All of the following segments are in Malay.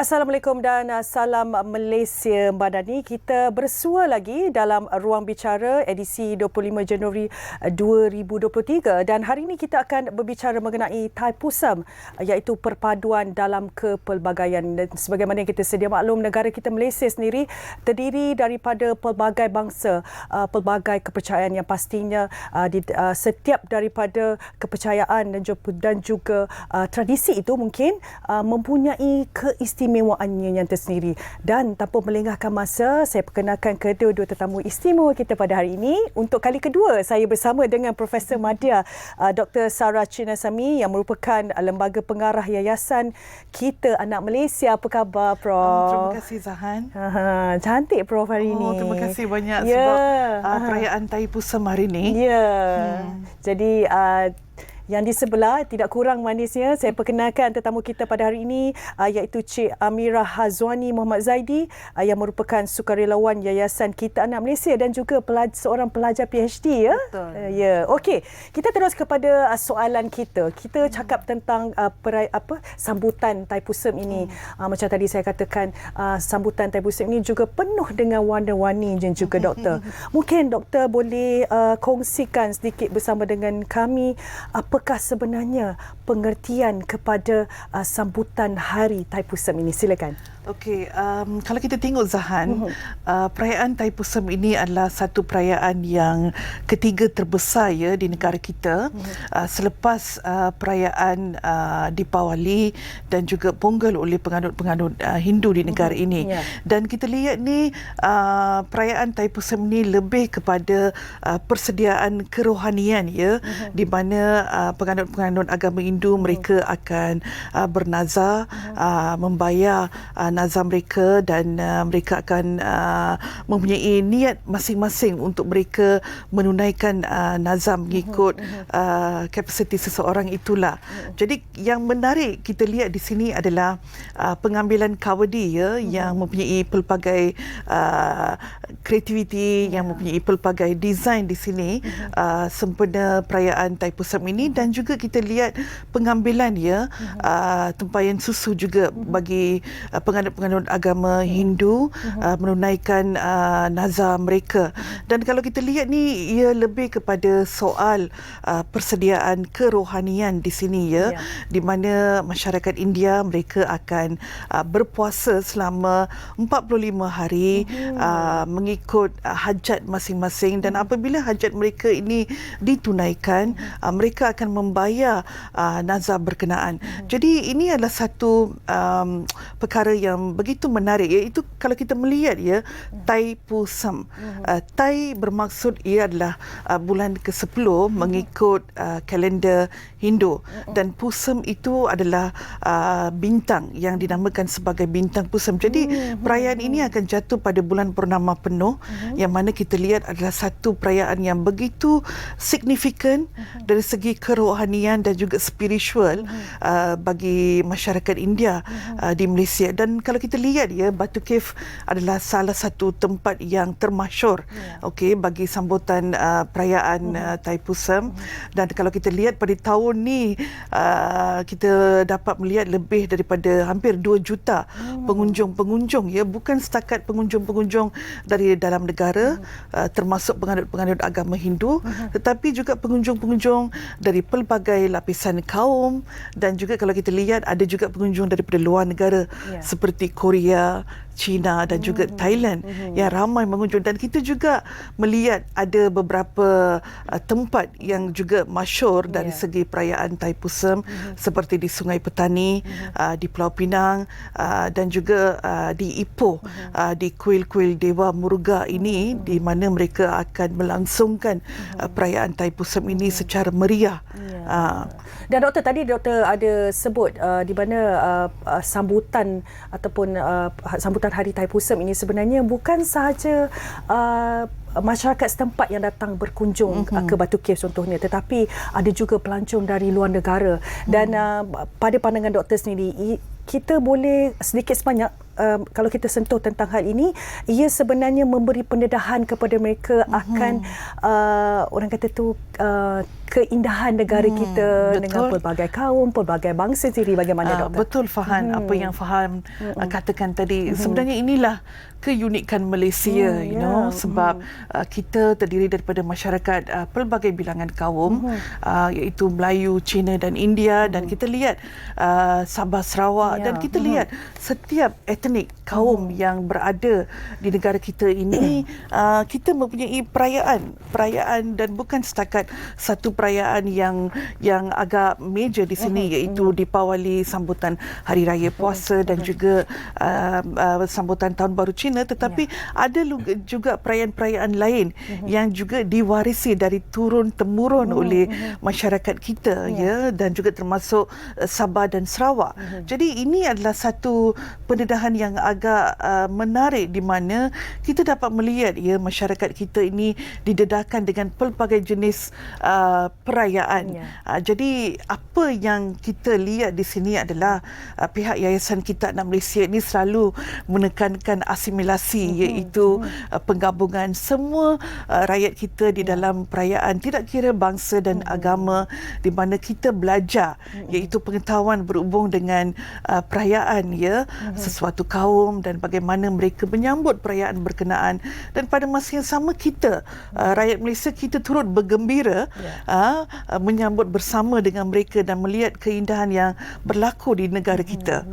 Assalamualaikum dan salam Malaysia Mbak Dani. Kita bersua lagi dalam Ruang Bicara edisi 25 Januari 2023 dan hari ini kita akan berbicara mengenai Thaipusam, iaitu perpaduan dalam kepelbagaian. Dan sebagaimana yang kita sedia maklum, negara kita Malaysia sendiri terdiri daripada pelbagai bangsa, pelbagai kepercayaan yang pastinya setiap daripada kepercayaan dan juga tradisi itu mungkin mempunyai keistimewaannya yang tersendiri. Dan tanpa melengahkan masa, saya perkenalkan kedua-dua tetamu istimewa kita pada hari ini. Untuk kali kedua, saya bersama dengan Profesor Madya Dr. Sarah Chinasamy yang merupakan lembaga pengarah Yayasan Kita Anak Malaysia. Apa khabar, Prof? Terima kasih, Zahan. Cantik, Prof, hari ini. Terima kasih banyak sebab perayaan Thaipusam hari ini. Jadi, yang di sebelah tidak kurang manisnya, saya perkenalkan tetamu kita pada hari ini iaitu Cik Amirah Hazwani Muhammad Zaidi yang merupakan sukarelawan Yayasan Kita Anak Malaysia dan juga seorang pelajar PhD, ya. Betul. Okey, kita terus kepada soalan kita. Kita cakap tentang sambutan Thaipusam ini. Macam tadi saya katakan, sambutan Thaipusam ini juga penuh dengan warna-warni dan juga doktor. Mungkin doktor boleh kongsikan sedikit bersama dengan kami apakah sebenarnya pengertian kepada sambutan Hari Thaipusam ini? Silakan. Okey, kalau kita tengok, Zahan, perayaan Thaipusam ini adalah satu perayaan yang ketiga terbesar, ya, di negara kita, selepas perayaan Deepawali dan juga Pongal oleh penganut-penganut Hindu di negara ini. Dan kita lihat ni perayaan Thaipusam ini lebih kepada persediaan kerohanian, ya, di mana penganut-penganut agama Hindu mereka akan bernazar, membayar nazar mereka dan mereka akan mempunyai niat masing-masing untuk mereka menunaikan nazar mengikut kapasiti seseorang itulah. Jadi yang menarik kita lihat di sini adalah pengambilan kawadi, ya, yang mempunyai pelbagai kreativiti, yang mempunyai pelbagai desain di sini sempena perayaan Thaipusam ini. Dan juga kita lihat pengambilan, ya, tempayan susu juga bagi penganut-penganut agama Hindu menunaikan nazar mereka. Dan kalau kita lihat ni, ia lebih kepada soal persediaan kerohanian di sini, ya, di mana masyarakat India mereka akan berpuasa selama 45 hari mengikut hajat masing-masing, dan apabila hajat mereka ini ditunaikan, mereka akan membayar nazar berkenaan. Jadi ini adalah satu perkara yang begitu menarik, iaitu kalau kita melihat, ya, Thaipusam. Thai bermaksud ia adalah bulan ke-10 mengikut kalender Hindu, dan Pusam itu adalah bintang yang dinamakan sebagai bintang Pusam. Jadi perayaan ini akan jatuh pada bulan purnama penuh, yang mana kita lihat adalah satu perayaan yang begitu signifikan dari segi kerohanian dan juga spiritual bagi masyarakat India di Malaysia. Dan kalau kita lihat, ya, Batu Cave adalah salah satu tempat yang termasyur, bagi sambutan perayaan Thaipusam. Dan kalau kita lihat pada tahun ni, kita dapat melihat lebih daripada hampir 2 juta pengunjung-pengunjung, ya, bukan setakat pengunjung-pengunjung dari dalam negara, termasuk penganut-penganut agama Hindu, tetapi juga pengunjung-pengunjung dari pelbagai lapisan kaum. Dan juga kalau kita lihat, ada juga pengunjung daripada luar negara seperti Korea, China dan juga Thailand yang ramai mengunjung. Dan kita juga melihat ada beberapa tempat yang juga masyhur dari segi perayaan Thaipusam, seperti di Sungai Petani, di Pulau Pinang, dan juga di Ipoh, di kuil-kuil Dewa Muruga ini, di mana mereka akan melangsungkan perayaan Thaipusam ini secara meriah. Dan doktor, tadi doktor ada sebut di mana sambutan ataupun sambutan Hari Thaipusam ini sebenarnya bukan sahaja masyarakat setempat yang datang berkunjung ke Batu Cave contohnya, tetapi ada juga pelancong dari luar negara. Dan pada pandangan doktor sendiri, kita boleh sedikit sebanyak kalau kita sentuh tentang hal ini, ia sebenarnya memberi pendedahan kepada mereka akan orang kata tu keindahan negara kita dengan pelbagai kaum, pelbagai bangsa sendiri. Bagaimana doktor? Betul Fahan, apa yang Fahan katakan tadi. Sebenarnya inilah keunikan Malaysia, sebab kita terdiri daripada masyarakat pelbagai bilangan kaum, iaitu Melayu, Cina dan India, dan kita lihat Sabah, Sarawak, dan kita lihat setiap etnik kaum yang berada di negara kita ini, kita mempunyai perayaan dan bukan setakat satu perayaan yang agak major di sini, iaitu Deepawali, sambutan Hari Raya Puasa dan juga sambutan Tahun Baru Cina, tetapi ada juga perayaan-perayaan lain yang juga diwarisi dari turun-temurun oleh masyarakat kita, dan juga termasuk Sabah dan Sarawak. Jadi ini adalah satu pendedahan yang agak menarik, di mana kita dapat melihat masyarakat kita ini didedahkan dengan pelbagai jenis perayaan. Jadi apa yang kita lihat di sini adalah pihak Yayasan Kitab Anak Malaysia ini selalu menekankan asimilasi, iaitu penggabungan semua rakyat kita di dalam perayaan, tidak kira bangsa dan agama, di mana kita belajar iaitu pengetahuan berhubung dengan perayaan sesuatu kaum dan bagaimana mereka menyambut perayaan berkenaan, dan pada masa yang sama kita rakyat Malaysia kita turut bergembira menyambut bersama dengan mereka dan melihat keindahan yang berlaku di negara kita.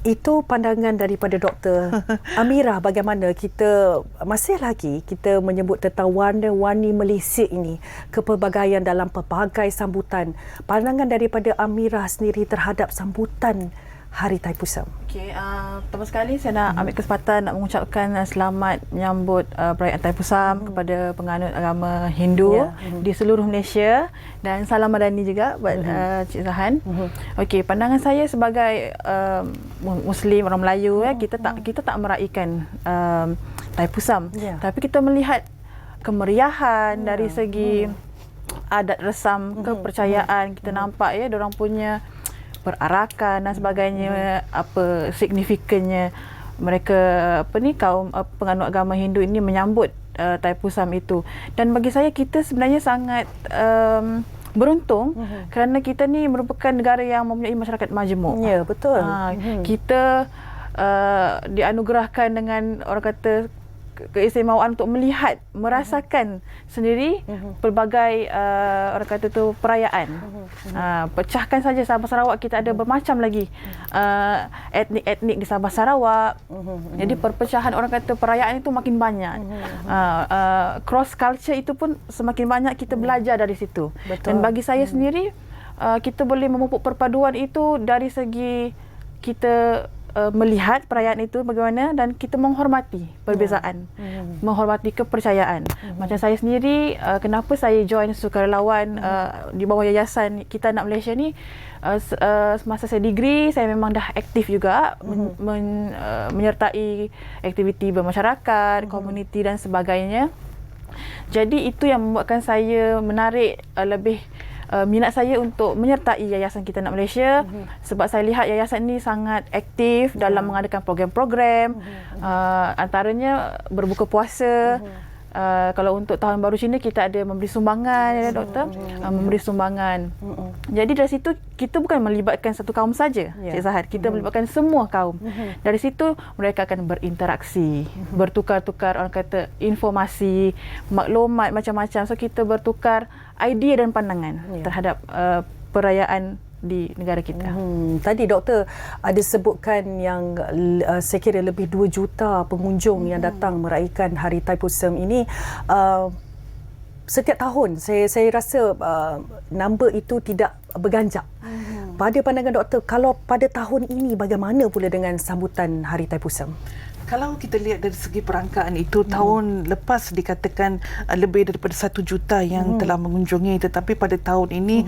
Itu pandangan daripada Dr. Amirah. Bagaimana kita masih lagi kita menyebut tentang warna-warni Malaysia ini, kepelbagaian dalam pelbagai sambutan. Pandangan daripada Amirah sendiri terhadap sambutan Hari Thaipusam. Okey, pertama sekali saya nak ambil kesempatan nak mengucapkan selamat menyambut perayaan Thaipusam kepada penganut agama Hindu di seluruh Malaysia, dan salam madani juga buat Cik Zahan. Okey, pandangan saya sebagai Muslim, orang Melayu, kita tak meraihkan Thaipusam, tapi kita melihat kemeriahan dari segi adat resam, kepercayaan. Kita nampak diorang punya perarakan dan sebagainya, apa signifikannya mereka kaum penganut agama Hindu ini menyambut Thaipusam itu. Dan bagi saya, kita sebenarnya sangat beruntung kerana kita ni merupakan negara yang mempunyai masyarakat majmuk. Ya, betul. Kita dianugerahkan dengan orang kata keistimewaan untuk melihat, merasakan sendiri pelbagai orang kata tu perayaan. Pecahkan saja Sabah Sarawak, kita ada bermacam lagi etnik-etnik di Sabah Sarawak. Jadi perpecahan orang kata perayaan itu makin banyak. Cross culture itu pun semakin banyak, kita belajar dari situ. Betul. Dan bagi saya sendiri, kita boleh memupuk perpaduan itu dari segi kita melihat perayaan itu bagaimana, dan kita menghormati perbezaan, menghormati kepercayaan. Macam saya sendiri, kenapa saya join sukarelawan di bawah Yayasan Kitab Anak Malaysia ni, semasa saya degree, saya memang dah aktif juga menyertai aktiviti bermasyarakat, komuniti dan sebagainya. Jadi itu yang membuatkan saya menarik lebih minat saya untuk menyertai Yayasan Kitab Anak Malaysia, sebab saya lihat yayasan ini sangat aktif dalam mengadakan program-program, antaranya berbuka puasa. Kalau untuk Tahun Baru Cina, kita ada memberi sumbangan, doktor, memberi sumbangan. Jadi dari situ kita bukan melibatkan satu kaum saja, Cik Zahad. Kita melibatkan semua kaum. Dari situ mereka akan berinteraksi, bertukar-tukar orang kata informasi, maklumat macam-macam. So kita bertukar idea dan pandangan terhadap perayaan di negara kita. Tadi doktor ada sebutkan yang saya kira lebih 2 juta pengunjung yang datang meraihkan Hari Thaipusam ini. Setiap tahun saya rasa number itu tidak berganjak. Pada pandangan doktor, kalau pada tahun ini bagaimana pula dengan sambutan Hari Thaipusam? kalau kita lihat dari segi perangkaan itu, tahun lepas dikatakan lebih daripada 1 juta yang telah mengunjungi, tetapi pada tahun ini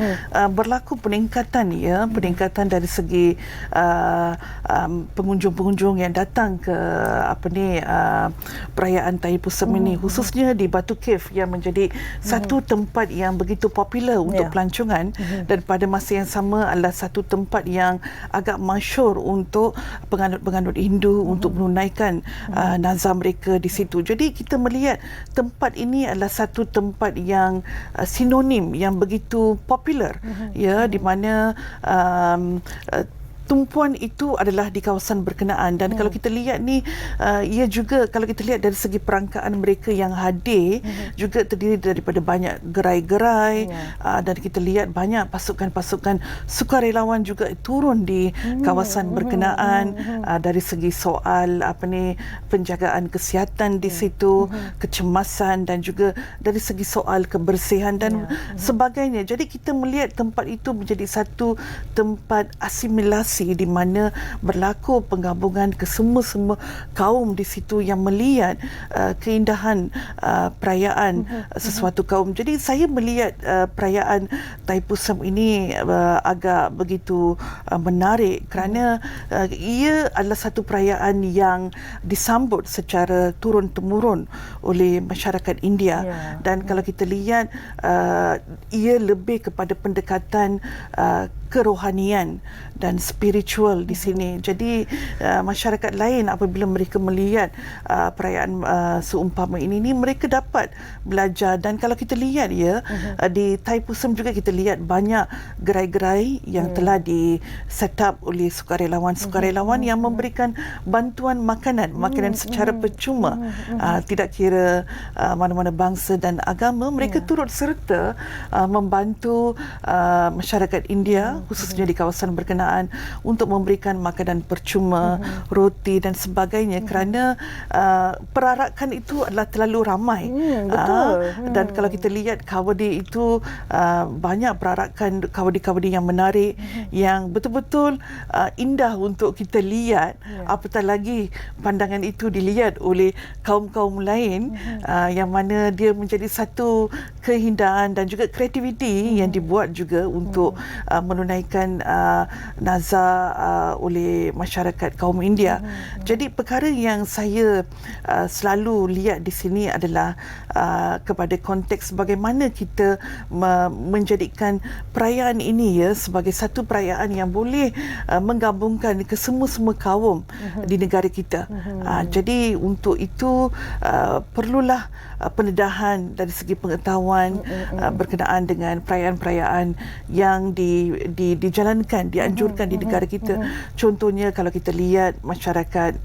berlaku peningkatan peningkatan dari segi pengunjung-pengunjung yang datang ke perayaan Thaipusam ini, khususnya di Batu Cave yang menjadi satu tempat yang begitu popular untuk pelancongan, dan pada masa yang sama adalah satu tempat yang agak masyhur untuk penganut-penganut Hindu untuk menunaikan nazar mereka di situ. Jadi kita melihat tempat ini adalah satu tempat yang sinonim, yang begitu popular, di mana tumpuan itu adalah di kawasan berkenaan. Dan kalau kita lihat ni, ia juga kalau kita lihat dari segi perangkaan mereka yang hadir juga terdiri daripada banyak gerai-gerai, dan kita lihat banyak pasukan-pasukan sukarelawan juga turun di kawasan berkenaan, dari segi soal penjagaan kesihatan di situ, kecemasan, dan juga dari segi soal kebersihan dan sebagainya. Jadi kita melihat tempat itu menjadi satu tempat asimilasi di mana berlaku penggabungan kesemua-semua kaum di situ yang melihat keindahan perayaan sesuatu kaum. Jadi saya melihat perayaan Thaipusam ini agak begitu menarik kerana ia adalah satu perayaan yang disambut secara turun-temurun oleh masyarakat India. Dan kalau kita lihat, ia lebih kepada pendekatan kerohanian dan spiritual di sini. Jadi masyarakat lain apabila mereka melihat perayaan seumpama ini, mereka dapat belajar. Dan kalau kita lihat di Thaipusam juga kita lihat banyak gerai-gerai yang telah di set up oleh sukarelawan yang memberikan bantuan makanan secara percuma, tidak kira mana-mana bangsa dan agama. Mereka turut serta membantu masyarakat India, khususnya di kawasan berkenaan, untuk memberikan makanan percuma, roti dan sebagainya, kerana perarakan itu adalah terlalu ramai. Dan kalau kita lihat Kawadi itu banyak perarakan Kawadi-Kawadi yang menarik, yang betul-betul indah untuk kita lihat, apatah lagi pandangan itu dilihat oleh kaum-kaum lain, yang mana dia menjadi satu keindahan dan juga kreativiti yang dibuat juga untuk menunaikan nazar oleh masyarakat kaum India. Jadi perkara yang saya selalu lihat di sini adalah kepada konteks bagaimana kita menjadikan perayaan ini sebagai satu perayaan yang boleh menggabungkan kesemua-semua kaum di negara kita. Jadi untuk itu perlulah pendedahan dari segi pengetahuan berkenaan dengan perayaan-perayaan yang dijalankan, dianjurkan di negara kita. Contohnya kalau kita lihat masyarakat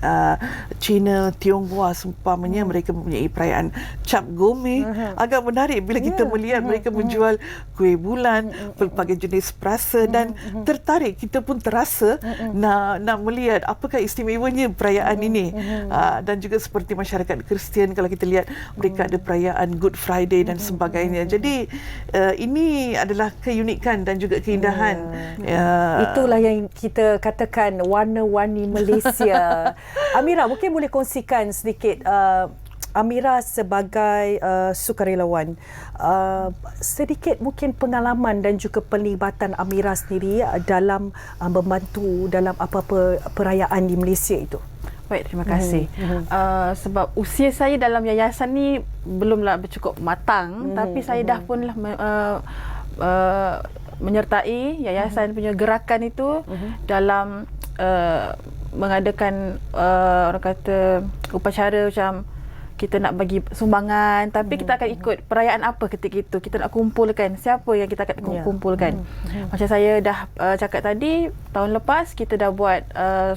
Cina, Tionghoa seumpamanya, mereka mempunyai perayaan Cap Gome. Agak menarik bila kita melihat mereka menjual kuih bulan, pelbagai jenis perasa, dan tertarik, kita pun terasa nak melihat apakah istimewanya perayaan ini. Dan juga seperti masyarakat Kristian, kalau kita lihat mereka ada perayaan Good Friday dan sebagainya. Jadi ini adalah keunikan dan juga keindahan. Itulah yang kita katakan warna-warni Malaysia. Amira, mungkin boleh kongsikan sedikit, Amira sebagai sukarelawan, sedikit mungkin pengalaman dan juga pelibatan Amira sendiri dalam membantu dalam apa-apa perayaan di Malaysia itu. Baik, terima kasih. Sebab usia saya dalam yayasan ni belumlah cukup matang, tapi saya dah punlah menyertai yayasan punya gerakan itu dalam mengadakan orang kata upacara macam kita nak bagi sumbangan, tapi kita akan ikut perayaan apa ketika itu, kita nak kumpulkan siapa yang kita akan kumpulkan. Macam saya dah cakap tadi, tahun lepas kita dah buat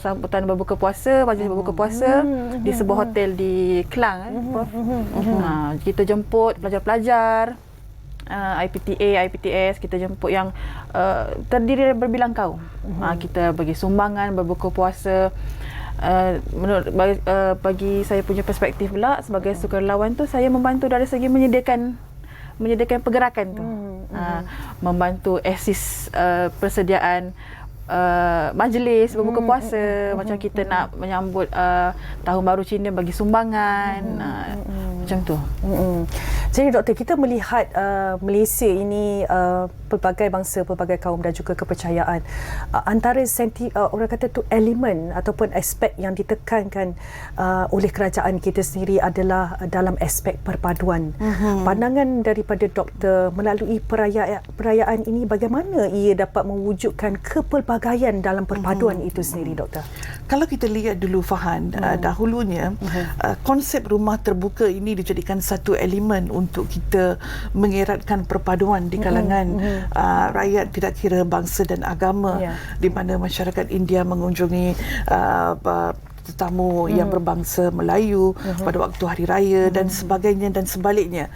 sambutan berbuka puasa, majlis berbuka puasa di sebuah hotel di Klang, Prof. Kita jemput pelajar-pelajar IPTA, IPTS, kita jemput yang terdiri dari berbilang kaum. Kita bagi sumbangan berbuka puasa. Bagi saya punya perspektif pula sebagai sukarelawan tu, saya membantu dari segi menyediakan pergerakan tu, membantu assist persediaan majlis berbuka puasa, macam kita nak menyambut Tahun Baru Cina bagi sumbangan, macam tu. Jadi doktor, kita melihat Malaysia ini pelbagai bangsa, pelbagai kaum dan juga kepercayaan. Antara orang kata tu elemen ataupun aspek yang ditekankan oleh kerajaan kita sendiri adalah dalam aspek perpaduan. Pandangan daripada doktor melalui perayaan ini, bagaimana ia dapat mewujudkan kepelbagaian dalam perpaduan itu sendiri, doktor? Kalau kita lihat dulu, Fahan, dahulunya konsep rumah terbuka ini dijadikan satu elemen untuk kita mengeratkan perpaduan di kalangan rakyat, tidak kira bangsa dan agama, di mana masyarakat India mengunjungi tetamu yang berbangsa Melayu pada waktu hari raya dan sebagainya dan sebaliknya.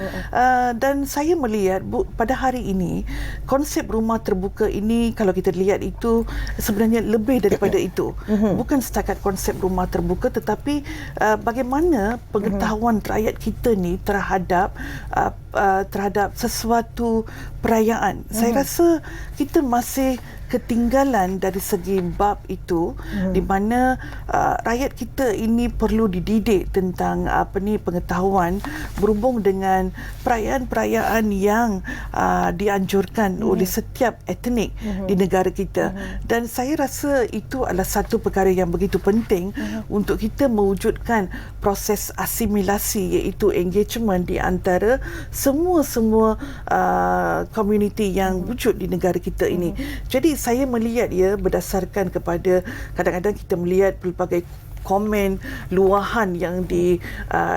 Dan saya melihat pada hari ini konsep rumah terbuka ini, kalau kita lihat itu sebenarnya lebih daripada itu. Bukan setakat konsep rumah terbuka, tetapi bagaimana pengetahuan rakyat kita ni terhadap sesuatu perayaan. Saya rasa kita masih ketinggalan dari segi bab itu, di mana rakyat kita ini perlu dididik tentang pengetahuan berhubung dengan perayaan-perayaan yang dianjurkan oleh setiap etnik di negara kita. Dan saya rasa itu adalah satu perkara yang begitu penting untuk kita mewujudkan proses asimilasi, iaitu engagement di antara semua komuniti yang wujud di negara kita ini. Jadi saya melihat berdasarkan kepada, kadang-kadang kita melihat pelbagai komen, luahan yang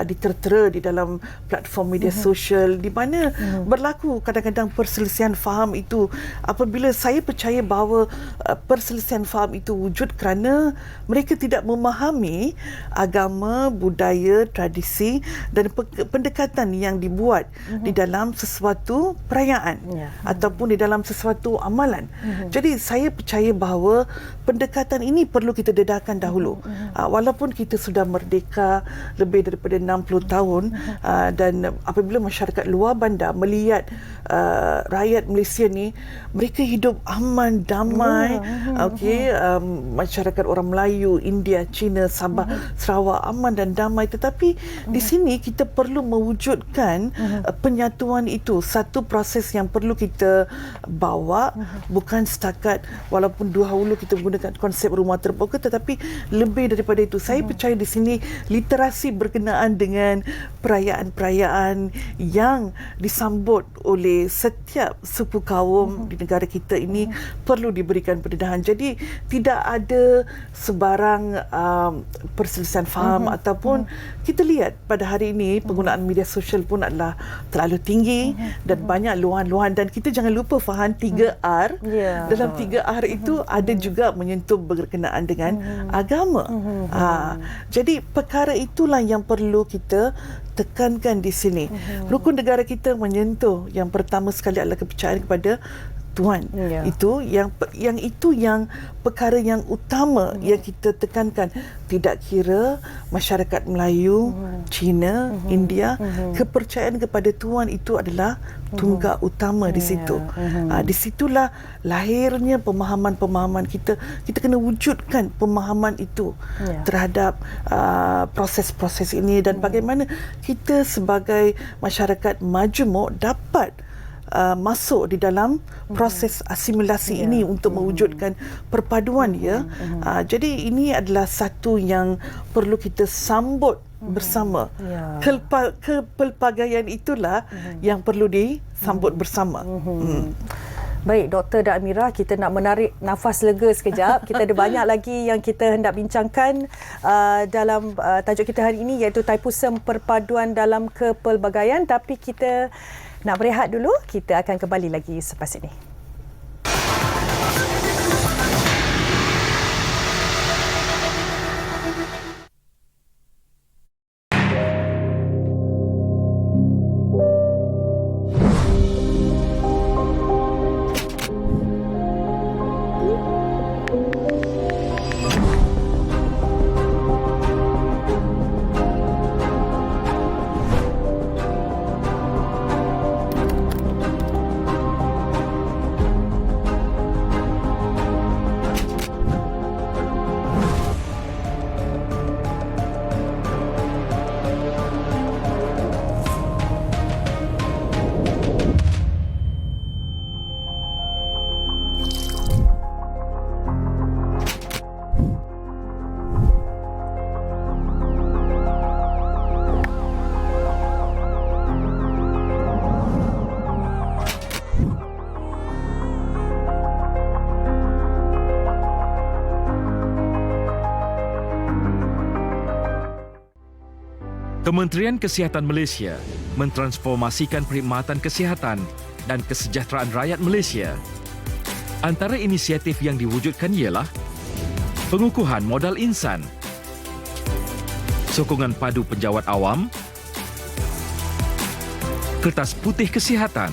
ditertera di dalam platform media sosial, di mana berlaku kadang-kadang perselisihan faham itu. Apabila saya percaya bahawa perselisihan faham itu wujud kerana mereka tidak memahami agama, budaya, tradisi dan pendekatan yang dibuat di dalam sesuatu perayaan ataupun di dalam sesuatu amalan. Jadi saya percaya bahawa pendekatan ini perlu kita dedahkan dahulu. Walaupun kita sudah merdeka lebih daripada 60 tahun, dan apabila masyarakat luar bandar melihat rakyat Malaysia ni, mereka hidup aman, damai, masyarakat orang Melayu, India, Cina, Sabah, Sarawak aman dan damai. Tetapi di sini kita perlu mewujudkan penyatuan itu, satu proses yang perlu kita bawa, bukan setakat walaupun dahulu kita menggunakan konsep rumah terbuka, tetapi lebih daripada itu. Saya percaya di sini literasi berkenaan dengan perayaan-perayaan yang disambut oleh setiap suku kaum di negara kita ini perlu diberikan pendedahan. Jadi tidak ada sebarang perselisihan faham ataupun kita lihat pada hari ini penggunaan media sosial pun adalah terlalu tinggi dan banyak luahan-luahan, dan kita jangan lupa, Fahan, 3R. Dalam 3R itu ada juga menyentuh berkenaan dengan agama. Jadi perkara itulah yang perlu kita tekankan di sini. Rukun negara kita menyentuh, yang pertama sekali adalah kepercayaan kepada Tuhan. Itu yang perkara yang utama yang kita tekankan. Tidak kira masyarakat Melayu, Cina, India, kepercayaan kepada Tuhan itu adalah tunggak utama di situ. Di situlah lahirnya pemahaman-pemahaman kita. Kita kena wujudkan pemahaman itu terhadap proses-proses ini, dan bagaimana kita sebagai masyarakat majmuk dapat masuk di dalam proses asimilasi ini untuk mewujudkan perpaduan. Jadi ini adalah satu yang perlu kita sambut bersama. Kepelbagaian itulah yang perlu disambut bersama. Baik, Dr. Amira, kita nak menarik nafas lega sekejap. Kita ada banyak lagi yang kita hendak bincangkan dalam tajuk kita hari ini, iaitu Thaipusam Perpaduan dalam Kepelbagaian. Tapi kita nak berehat dulu. Kita akan kembali lagi selepas ini. Kementerian Kesihatan Malaysia mentransformasikan perkhidmatan kesihatan dan kesejahteraan rakyat Malaysia. Antara inisiatif yang diwujudkan ialah pengukuhan modal insan, sokongan padu penjawat awam, kertas putih kesihatan,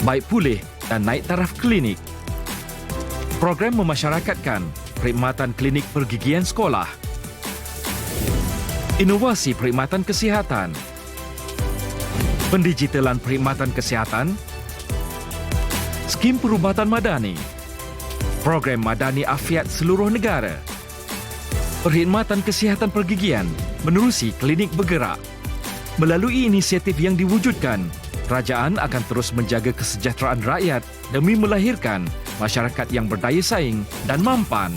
baik pulih dan naik taraf klinik, program memasyarakatkan perkhidmatan klinik pergigian sekolah, inovasi perkhidmatan kesihatan, pendigitalan perkhidmatan kesihatan, skim perubatan madani, program madani afiat seluruh negara, perkhidmatan kesihatan pergigian menerusi klinik bergerak. Melalui inisiatif yang diwujudkan, kerajaan akan terus menjaga kesejahteraan rakyat demi melahirkan masyarakat yang berdaya saing dan mampan.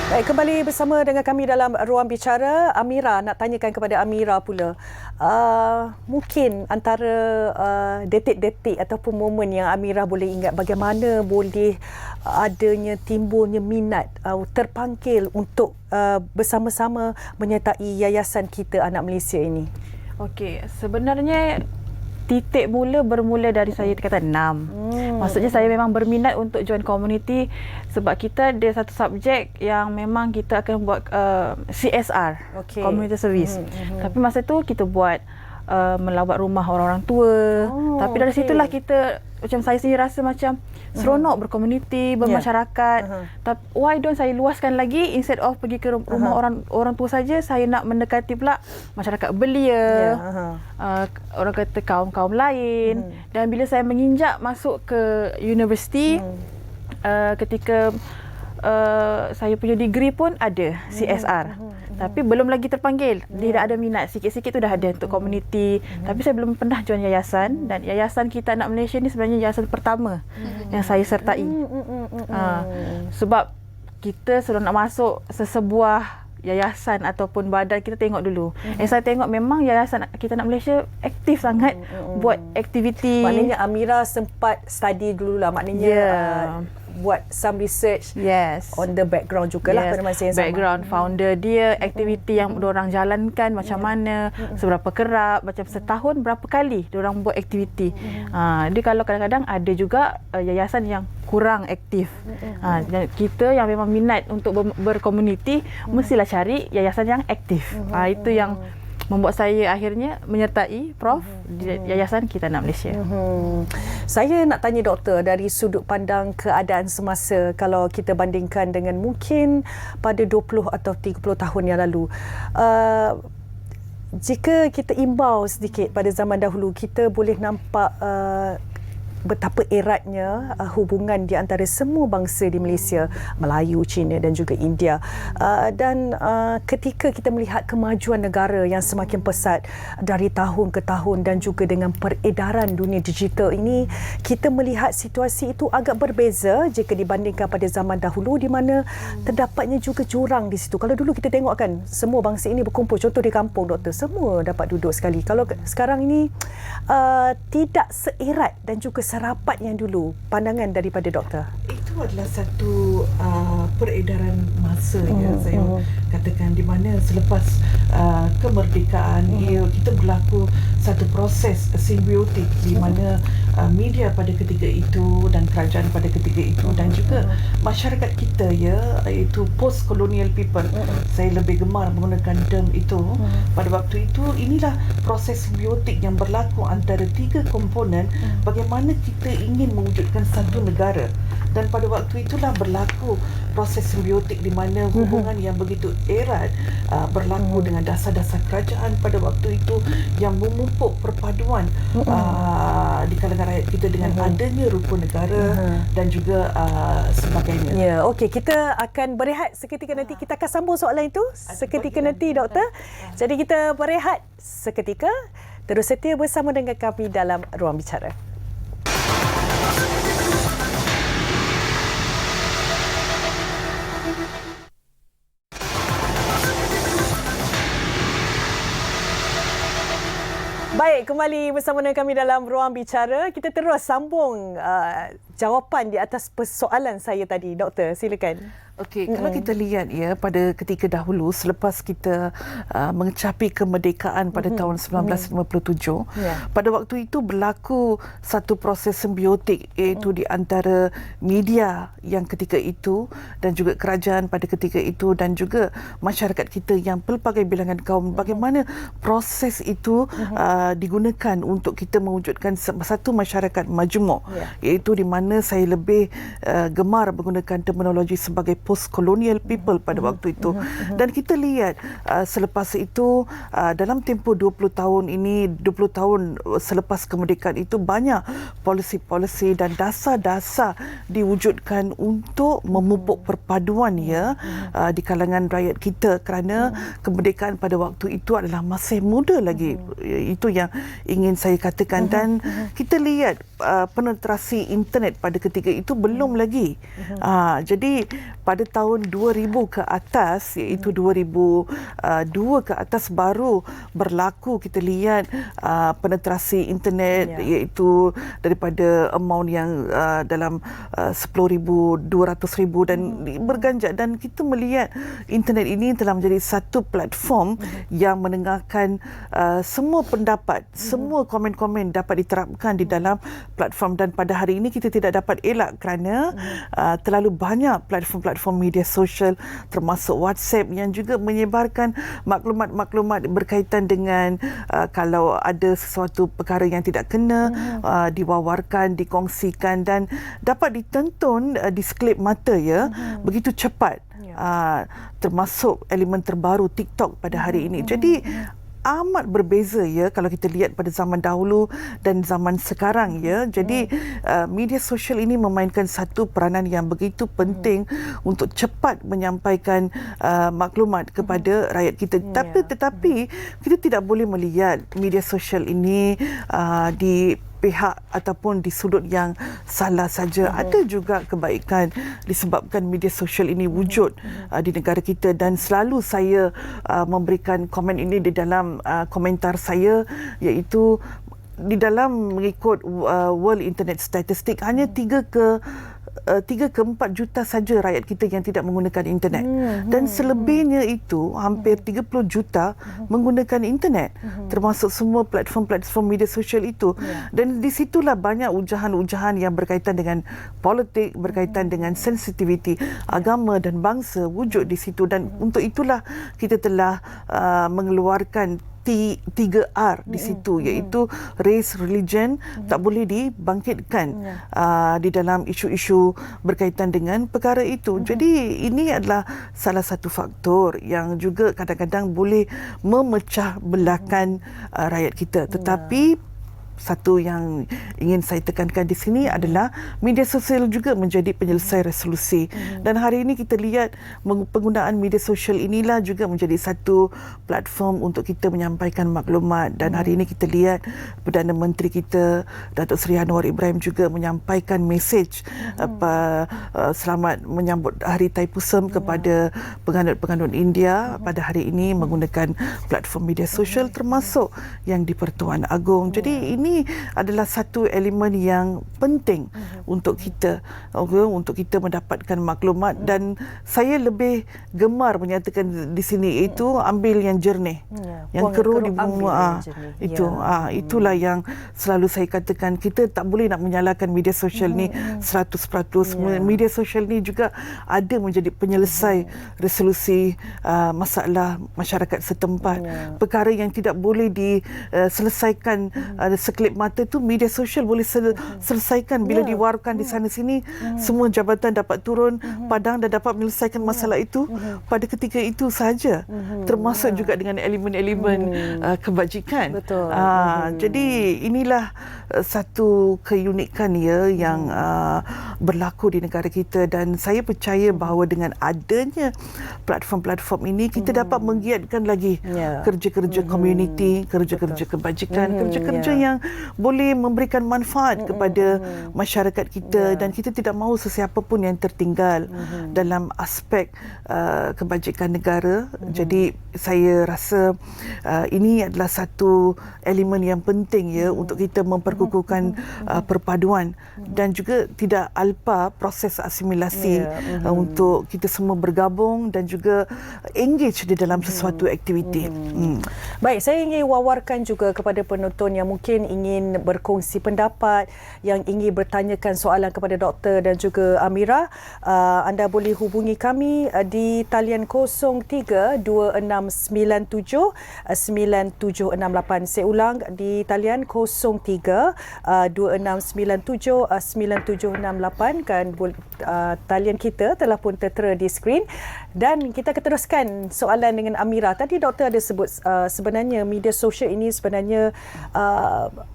Baik, kembali bersama dengan kami dalam Ruang Bicara. Amira, nak tanyakan kepada Amira pula. Mungkin antara detik-detik ataupun momen yang Amira boleh ingat bagaimana boleh adanya timbulnya minat terpanggil untuk bersama-sama menyertai yayasan kita Anak Malaysia ini. Okey, sebenarnya titik mula bermula dari saya tingkatan 6. Maksudnya saya memang berminat untuk join community sebab kita ada satu subjek yang memang kita akan buat CSR, community service. Tapi masa tu kita buat melawat rumah orang-orang tua. Tapi dari situlah kita, macam saya sendiri rasa macam seronok berkomuniti, bermasyarakat. Tapi why don't saya luaskan lagi, instead of pergi ke rumah orang tua saja, saya nak mendekati pula masyarakat belia, orang kata kaum-kaum lain. Dan bila saya menginjak masuk ke universiti, ketika saya punya degree pun ada CSR. Tapi belum lagi terpanggil. Dia dah ada minat. Sikit-sikit tu dah ada untuk komuniti. Tapi saya belum pernah join yayasan. Dan yayasan kita Anak Malaysia ni sebenarnya yayasan pertama yang saya sertai. Sebab kita sudah nak masuk sesebuah yayasan ataupun badan, kita tengok dulu. Saya tengok memang yayasan kita Anak Malaysia aktif sangat buat aktiviti. Maknanya Amira sempat study dululah. Maknanya buat some research on the background jugalah pada masa yang sama. Background founder dia, aktiviti yang diorang jalankan macam mana, seberapa kerap, macam setahun berapa kali diorang buat aktiviti. Jadi kalau kadang-kadang ada juga yayasan yang kurang aktif. Dan kita yang memang minat untuk berkomuniti, mestilah cari yayasan yang aktif. Itu yang membuat saya akhirnya menyertai Prof di Yayasan Kita Anak Malaysia. Saya nak tanya doktor dari sudut pandang keadaan semasa, kalau kita bandingkan dengan mungkin pada 20 atau 30 tahun yang lalu. Jika kita imbau sedikit pada zaman dahulu, kita boleh nampak betapa eratnya hubungan di antara semua bangsa di Malaysia, Melayu, Cina dan juga India. Dan ketika kita melihat kemajuan negara yang semakin pesat dari tahun ke tahun dan juga dengan peredaran dunia digital ini, kita melihat situasi itu agak berbeza jika dibandingkan pada zaman dahulu di mana terdapatnya juga jurang di situ. Kalau dulu kita tengok kan, semua bangsa ini berkumpul, contoh di kampung doktor, semua dapat duduk sekali. Kalau sekarang ini tidak seerat dan juga serapat yang dulu. Pandangan daripada doktor. Itu adalah satu peredaran masa saya katakan, di mana selepas kemerdekaan kita berlaku satu proses simbiotik di mana media pada ketika itu dan kerajaan pada ketika itu dan juga masyarakat kita iaitu post colonial people. Saya lebih gemar menggunakan term itu. Pada waktu itu inilah proses simbiotik yang berlaku antara tiga komponen bagaimana kita ingin mewujudkan satu negara. Dan pada waktu itulah berlaku proses simbiotik di mana hubungan yang begitu erat berlaku dengan dasar-dasar kerajaan pada waktu itu yang memupuk perpaduan di kalangan rakyat kita dengan adanya rukun negara dan juga sebagainya. Ya, okey, kita akan berehat seketika nanti. Kita akan sambung soalan itu seketika nanti, doktor. Jadi kita berehat seketika. Terus setia bersama dengan kami dalam Ruang Bicara. Baik, Baik, kembali bersama dengan kami dalam Ruang Bicara. Kita terus sambung jawapan di atas persoalan saya tadi. Doktor, silakan. Okey, kalau kita lihat ya pada ketika dahulu selepas kita mengecapi kemerdekaan pada tahun 1957, pada waktu itu berlaku satu proses simbiotik iaitu di antara media yang ketika itu dan juga kerajaan pada ketika itu dan juga masyarakat kita yang pelbagai bilangan kaum, bagaimana proses itu digunakan untuk kita mewujudkan satu masyarakat majmuk, iaitu di mana saya lebih gemar menggunakan terminologi sebagai post-colonial people pada waktu itu. Dan kita lihat selepas itu dalam tempoh 20 tahun ini, 20 tahun selepas kemerdekaan itu, banyak polisi-polisi dan dasar-dasar diwujudkan untuk memupuk perpaduan di kalangan rakyat kita, kerana kemerdekaan pada waktu itu adalah masih muda lagi. Itu yang ingin saya katakan. Dan kita lihat penetrasi internet pada ketika itu belum lagi. Jadi pada tahun 2000 ke atas, iaitu 2002 ke atas, baru berlaku kita lihat penetrasi internet, iaitu daripada amount yang dalam 10,000, 200,000 dan berganjak. Dan kita melihat internet ini telah menjadi satu platform yang mendengarkan semua pendapat, semua komen-komen dapat diterapkan di dalam platform. Dan pada hari ini kita tidak dapat elak kerana terlalu banyak platform-platform media sosial termasuk WhatsApp yang juga menyebarkan maklumat-maklumat berkaitan dengan kalau ada sesuatu perkara yang tidak kena diwawarkan, dikongsikan dan dapat ditonton di sekelip mata begitu cepat. Termasuk elemen terbaru TikTok pada hari ini. Jadi amat berbeza kalau kita lihat pada zaman dahulu dan zaman sekarang Jadi media sosial ini memainkan satu peranan yang begitu penting untuk cepat menyampaikan maklumat kepada rakyat kita. Tetapi kita tidak boleh melihat media sosial ini di pihak ataupun di sudut yang salah saja. Ada juga kebaikan disebabkan media sosial ini wujud di negara kita, dan selalu saya memberikan komen ini di dalam komentar saya, iaitu di dalam mengikut World Internet Statistic hanya 3 ke 4 juta saja rakyat kita yang tidak menggunakan internet. Dan selebihnya itu hampir 30 juta menggunakan internet, termasuk semua platform-platform media sosial itu. Dan di situlah banyak ujahan-ujahan yang berkaitan dengan politik, berkaitan dengan sensitiviti agama dan bangsa wujud di situ. Dan untuk itulah kita telah mengeluarkan 3R di situ, iaitu race, religion tak boleh dibangkitkan di dalam isu-isu berkaitan dengan perkara itu. Jadi ini adalah salah satu faktor yang juga kadang-kadang boleh memecah belahkan rakyat kita. Tetapi satu yang ingin saya tekankan di sini adalah media sosial juga menjadi penyelesai resolusi. Dan hari ini kita lihat penggunaan media sosial inilah juga menjadi satu platform untuk kita menyampaikan maklumat. Dan hari ini kita lihat Perdana Menteri kita Datuk Seri Anwar Ibrahim juga menyampaikan mesej selamat menyambut Hari Thaipusam kepada penganut-penganut India pada hari ini menggunakan platform media sosial termasuk yang di Pertuan Agong. Jadi ini adalah satu elemen yang penting untuk kita mendapatkan maklumat. Dan saya lebih gemar menyatakan di sini itu ambil yang jernih, yang keruh di bumi itu. Itulah yang selalu saya katakan, kita tak boleh nak menyalahkan media sosial ni 100%. Media sosial ni juga ada menjadi penyelesai resolusi masalah masyarakat setempat. Perkara yang tidak boleh diselesaikan sekelip mata tu media sosial boleh selesaikan bila diwarkan di sana sini. Semua jabatan dapat turun padang dan dapat menyelesaikan masalah itu pada ketika itu sahaja. Termasuk juga dengan elemen-elemen kebajikan. Betul. Jadi inilah satu keunikan yang berlaku di negara kita, dan saya percaya bahawa dengan adanya platform-platform ini kita dapat menggiatkan lagi kerja-kerja komuniti, kerja-kerja kebajikan, kerja-kerja yang boleh memberikan manfaat kepada masyarakat kita, dan kita tidak mahu sesiapa pun yang tertinggal dalam aspek kebajikan negara. Jadi saya rasa ini adalah satu elemen yang penting ya untuk kita memperkukuhkan perpaduan, dan juga tidak alpa proses asimilasi untuk kita semua bergabung dan juga engage di dalam sesuatu aktiviti. Baik, saya ingin wawarkan juga kepada penonton yang mungkin ingin berkongsi pendapat, yang ingin bertanyakan soalan kepada doktor dan juga Amira. Anda boleh hubungi kami di talian 03-2697-9768. Saya ulang, di talian 03-2697-9768. Kan talian kita telah pun tertera di skrin, dan kita akan teruskan soalan dengan Amira. Tadi doktor ada sebut sebenarnya media sosial ini sebenarnya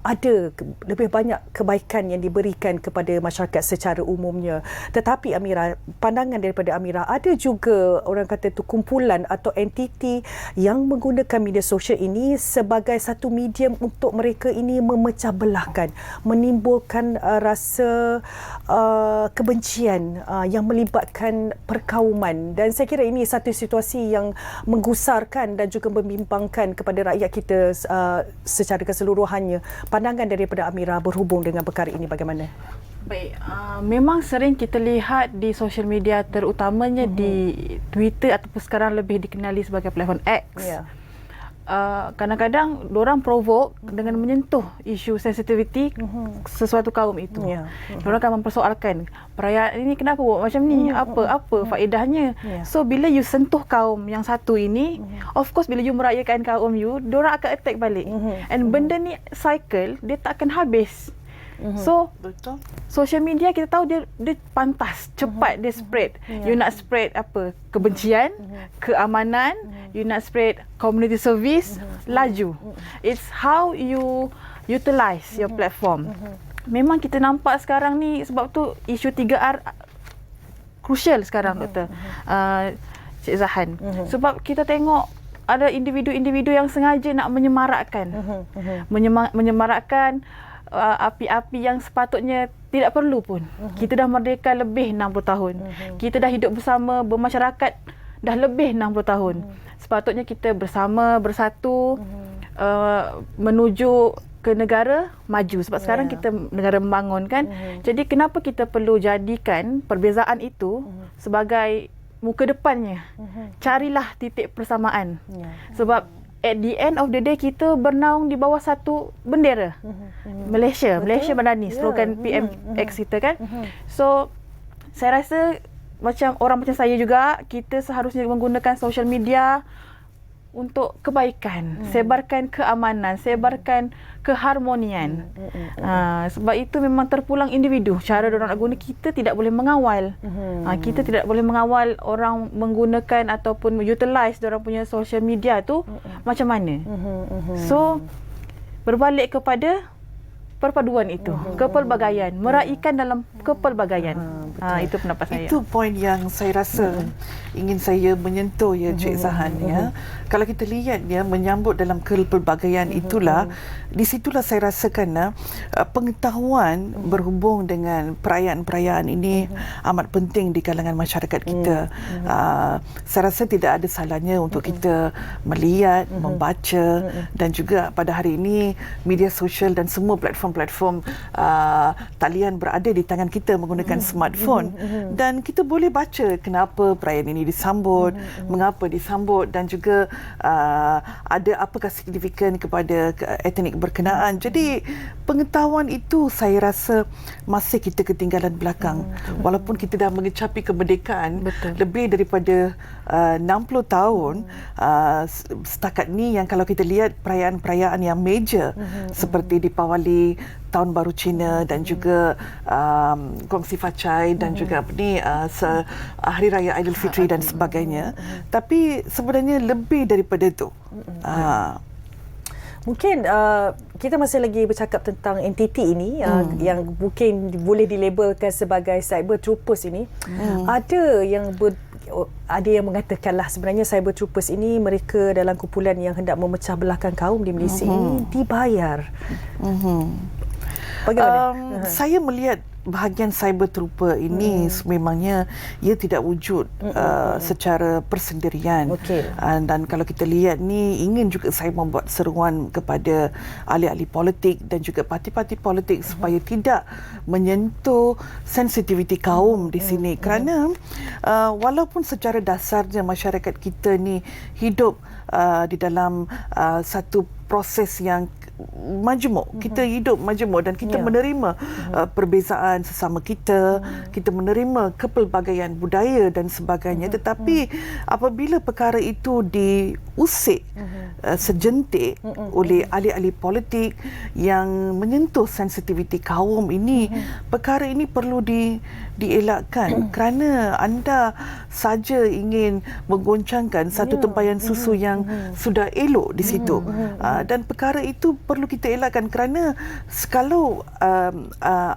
ada lebih banyak kebaikan yang diberikan kepada masyarakat secara umumnya. Tetapi Amira, pandangan daripada Amira, ada juga orang kata itu kumpulan atau entiti yang menggunakan media sosial ini sebagai satu medium untuk mereka ini memecah belahkan, menimbulkan rasa kebencian yang melibatkan perkauman, dan saya kira ini satu situasi yang menggusarkan dan juga membimbangkan kepada rakyat kita secara keseluruhannya. Pandangan daripada Amira berhubung dengan perkara ini bagaimana? Baik, memang sering kita lihat di social media, terutamanya di Twitter ataupun sekarang lebih dikenali sebagai platform X. Kadang-kadang diorang provoke dengan menyentuh isu sensitiviti sesuatu kaum itu. Diorang akan mempersoalkan perayaan ini kenapa buat macam ni, apa faedahnya. So bila you sentuh kaum yang satu ini, of course bila you merayakan kaum you, diorang akan attack balik. And benda ni cycle, dia tak akan habis. So Betul. social media kita tahu dia pantas, cepat dia spread. You nak spread apa? Kebencian, keamanan, you nak spread community service, laju. It's how you utilize your platform. Memang kita nampak sekarang ni, sebab tu isu 3R crucial sekarang, doktor. Cik Zahan. Sebab kita tengok ada individu-individu yang sengaja nak menyemarakkan. Menyemarakkan api-api yang sepatutnya tidak perlu pun. Kita dah merdeka lebih 60 tahun. Kita dah hidup bersama, bermasyarakat dah lebih 60 tahun. Sepatutnya kita bersama, bersatu, menuju ke negara maju. Sebab sekarang kita negara membangun kan. Jadi kenapa kita perlu jadikan perbezaan itu sebagai muka depannya? Carilah titik persamaan. Sebab at the end of the day, kita bernaung di bawah satu bendera. Malaysia Madani, slogan PMX kita kan. So, saya rasa macam orang macam saya juga, kita seharusnya menggunakan social media untuk kebaikan, sebarkan keamanan, sebarkan keharmonian. Sebab itu memang terpulang individu. Cara diorang nak guna, kita tidak boleh mengawal. Kita tidak boleh mengawal orang menggunakan ataupun utilize diorang punya social media tu macam mana. So, berbalik kepada perpaduan itu, kepelbagaian, meraihkan dalam kepelbagaian. Itu pendapat saya. Itu poin yang saya rasa ingin saya menyentuh ya, Cik Zahan ya. Kalau kita lihat ya, menyambut dalam kepelbagaian itulah, di situlah saya rasakan pengetahuan berhubung dengan perayaan-perayaan ini amat penting di kalangan masyarakat kita. Saya rasa tidak ada salahnya untuk kita melihat, membaca, dan juga pada hari ini media sosial dan semua platform talian berada di tangan kita menggunakan smartphone, dan kita boleh baca kenapa perayaan ini disambut, mengapa disambut, dan juga ada apakah signifikan kepada etnik berkenaan. Jadi pengetahuan itu saya rasa masih kita ketinggalan belakang. Walaupun kita dah mengecapi kemerdekaan lebih daripada 60 tahun, setakat ni yang kalau kita lihat perayaan-perayaan yang major seperti Deepawali, Tahun Baru Cina, dan juga Kongsi Facai, dan juga Hari Raya Aidilfitri dan sebagainya. Tapi sebenarnya lebih daripada itu. Mungkin kita masih lagi bercakap tentang entiti ini yang mungkin boleh dilabelkan sebagai cyber troopers ini. Ada yang mengatakanlah sebenarnya cyber troopers ini mereka dalam kumpulan yang hendak memecah belahkan kaum di Malaysia ini dibayar. Bagaimana? Saya melihat bahagian cyber trooper ini sememangnya ia tidak wujud secara persendirian. Dan kalau kita lihat ni, ingin juga saya membuat seruan kepada ahli-ahli politik dan juga parti-parti politik supaya tidak menyentuh sensitiviti kaum di sini, kerana walaupun secara dasarnya masyarakat kita ni hidup di dalam satu proses yang majmuk, kita hidup majmuk dan kita menerima perbezaan sesama kita, kita menerima kepelbagaian budaya dan sebagainya, tetapi apabila perkara itu diusik sejentik oleh ahli-ahli politik yang menyentuh sensitiviti kaum ini, perkara ini perlu dielakkan, kerana anda saja ingin menggoncangkan satu tempayan susu yang sudah elok di situ. Dan perkara itu perlu kita elakkan, kerana kalau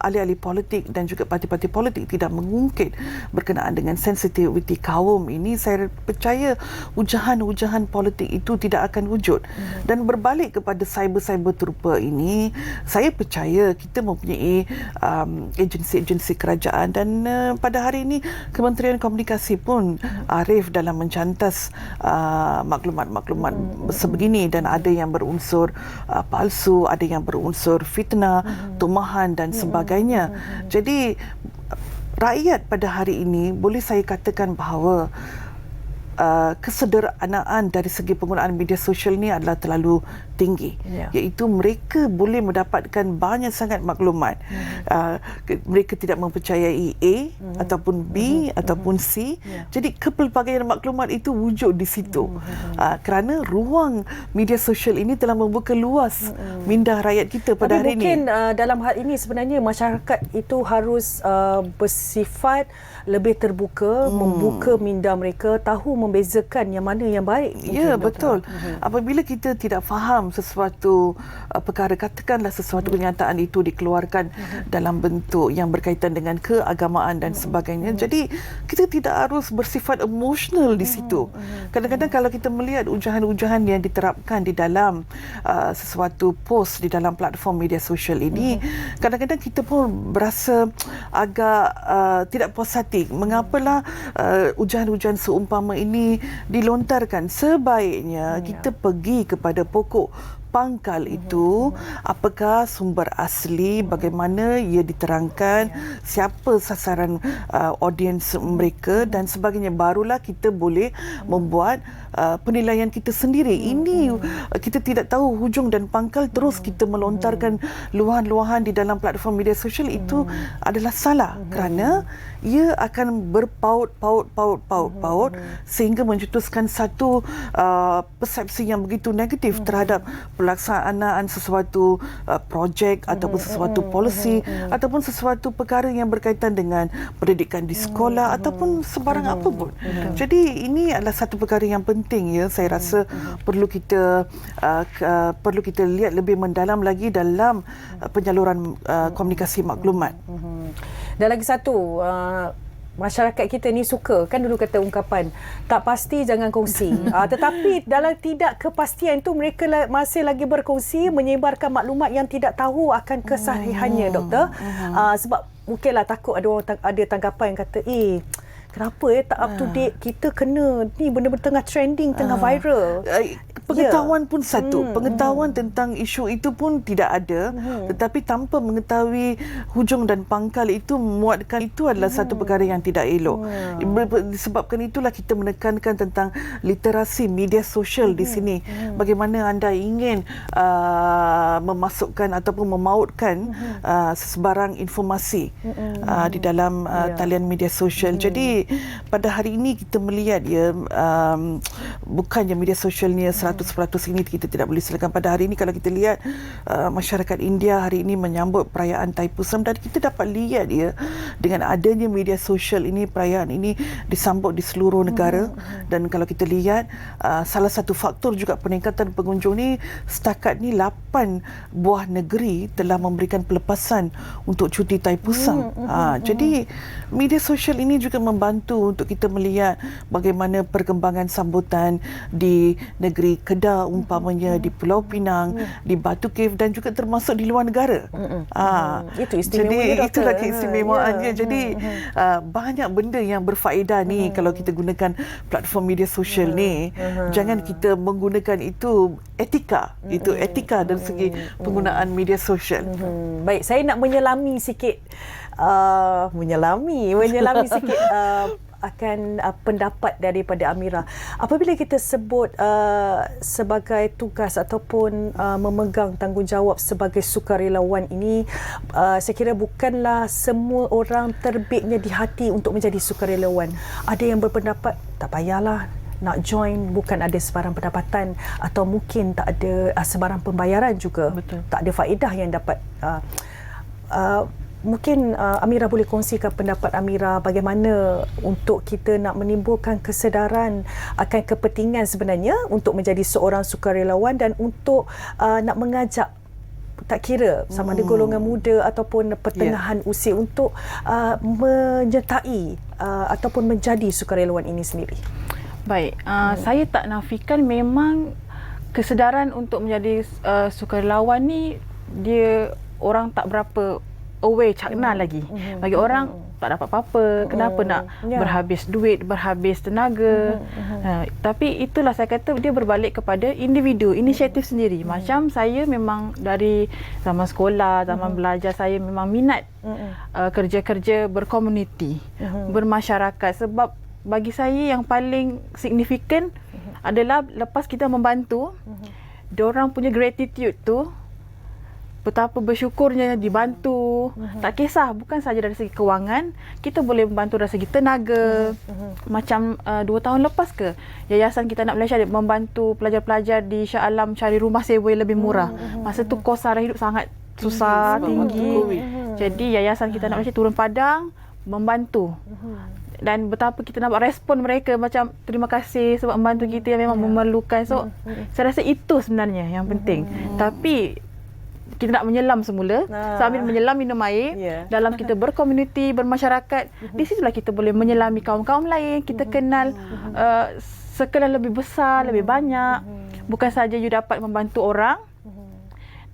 ahli-ahli politik dan juga parti-parti politik tidak mengungkit berkenaan dengan sensitiviti kaum ini, saya percaya ujahan-ujahan politik itu tidak akan wujud. Dan berbalik kepada cyber trooper ini, saya percaya kita mempunyai agensi-agensi kerajaan dan pada hari ini Kementerian Komunikasi pun arif dalam mencantas maklumat-maklumat sebegini, dan ada yang berunsur palsu, ada yang berunsur fitnah, tumahan dan sebagainya. Jadi rakyat pada hari ini boleh saya katakan bahawa kesederhanaan dari segi penggunaan media sosial ini adalah terlalu tinggi, iaitu mereka boleh mendapatkan banyak sangat maklumat. Mereka tidak mempercayai A ataupun B ataupun C. Jadi kepelbagaian maklumat itu wujud di situ. Kerana ruang media sosial ini telah membuka luas minda rakyat kita pada hari ini. Mungkin dalam hal ini sebenarnya masyarakat itu harus bersifat lebih terbuka, membuka minda mereka, tahu membezakan yang mana yang baik. Ya, betul. Apabila kita tidak faham sesuatu perkara, katakanlah sesuatu kenyataan itu dikeluarkan dalam bentuk yang berkaitan dengan keagamaan dan sebagainya, jadi kita tidak harus bersifat emosional di situ. Kadang-kadang kalau kita melihat ujahan-ujahan yang diterapkan di dalam sesuatu post di dalam platform media sosial ini, kadang-kadang kita pun berasa agak tidak puas hati. Mengapalah ujahan-ujahan seumpama ini dilontarkan? Sebaiknya kita pergi kepada pokok pangkal itu, apakah sumber asli, bagaimana ia diterangkan, siapa sasaran audiens mereka dan sebagainya, barulah kita boleh membuat penilaian kita sendiri. Ini kita tidak tahu hujung dan pangkal, terus kita melontarkan luahan-luahan di dalam platform media sosial, itu adalah salah, kerana ia akan berpaut sehingga mencetuskan satu persepsi yang begitu negatif terhadap pelaksanaan sesuatu projek ataupun sesuatu polisi ataupun sesuatu perkara yang berkaitan dengan pendidikan di sekolah ataupun sebarang apa pun. Jadi ini adalah satu perkara yang penting, ya, saya rasa perlu kita lihat lebih mendalam lagi dalam penyaluran komunikasi maklumat. Dan lagi satu, masyarakat kita ni suka, kan dulu kata ungkapan, tak pasti jangan kongsi. Tetapi dalam tidak kepastian itu, mereka masih lagi berkongsi, menyebarkan maklumat yang tidak tahu akan kesahihannya, doktor. Sebab mungkinlah takut ada orang ada tanggapan yang kata, kenapa tak up to date, kita kena ni benda-benda tengah trending, tengah viral. Pengetahuan pun satu, pengetahuan tentang isu itu pun tidak ada, tetapi tanpa mengetahui hujung dan pangkal itu, memuatkan itu adalah satu perkara yang tidak elok. Disebabkan itulah kita menekankan tentang literasi media sosial di sini. Bagaimana anda ingin memasukkan ataupun memautkan sesebarang informasi di dalam talian media sosial. Jadi pada hari ini kita melihat, ya, bukannya media sosial ni 100% 100% ini kita tidak boleh silakan. Pada hari ini kalau kita lihat masyarakat India hari ini menyambut perayaan Thaipusam, dan kita dapat lihat ya dengan adanya media sosial ini, perayaan ini disambut di seluruh negara. Dan kalau kita lihat salah satu faktor juga peningkatan pengunjung ni, setakat ni 8 buah negeri telah memberikan pelepasan untuk cuti Thaipusam. Jadi media sosial ini juga membantu untuk kita melihat bagaimana perkembangan sambutan di negeri Kedah umpamanya, di Pulau Pinang, di Batu Cave, dan juga termasuk di luar negara. Itu istimewanya, jadi Doktor. itulah keistimewaannya. Jadi banyak benda yang berfaedah ni kalau kita gunakan platform media sosial ni. Jangan kita menggunakan itu etika. Itu etika dari segi penggunaan media sosial. Baik, saya nak menyelami sikit sikit akan pendapat daripada Amira. Apabila kita sebut sebagai tugas ataupun memegang tanggungjawab sebagai sukarelawan ini, saya kira bukanlah semua orang terbitnya di hati untuk menjadi sukarelawan. Ada yang berpendapat tak payahlah nak join, bukan ada sebarang pendapatan atau mungkin tak ada sebarang pembayaran juga. Betul. Tak ada faedah yang dapat. Mungkin Amira boleh kongsikan pendapat Amira bagaimana untuk kita nak menimbulkan kesedaran akan kepentingan sebenarnya untuk menjadi seorang sukarelawan, dan untuk nak mengajak, tak kira sama ada golongan muda ataupun pertengahan usia, untuk menyertai ataupun menjadi sukarelawan ini sendiri. Baik, saya tak nafikan memang kesedaran untuk menjadi sukarelawan ni, dia orang tak berapa aware, cakna lagi. Bagi orang tak dapat apa-apa, kenapa nak berhabis duit, berhabis tenaga. Tapi itulah saya kata, dia berbalik kepada individu, inisiatif sendiri. Macam saya memang dari zaman sekolah, zaman belajar, saya memang minat kerja-kerja berkomuniti, bermasyarakat. Sebab bagi saya yang paling signifikan adalah lepas kita membantu, diorang punya gratitude tu, betapa bersyukurnya dibantu. Tak kisah, bukan saja dari segi kewangan, kita boleh membantu dari segi tenaga. Macam 2 tahun lepas ke, Yayasan Kita Nak Malaysia membantu pelajar-pelajar di Shah Alam cari rumah sewa yang lebih murah. Masa tu kos sara hidup sangat susah, tinggi. Jadi Yayasan Kita Nak Malaysia turun padang membantu. Dan betapa kita nampak respon mereka, macam terima kasih sebab membantu kita yang memang memerlukan. So saya rasa itu sebenarnya yang penting. Tapi kita nak menyelam semula, sambil menyelam minum air, dalam kita berkomuniti, bermasyarakat, di situlah kita boleh menyelami kaum-kaum lain, kita kenal sekelan lebih besar, lebih banyak. Bukan saja you dapat membantu orang,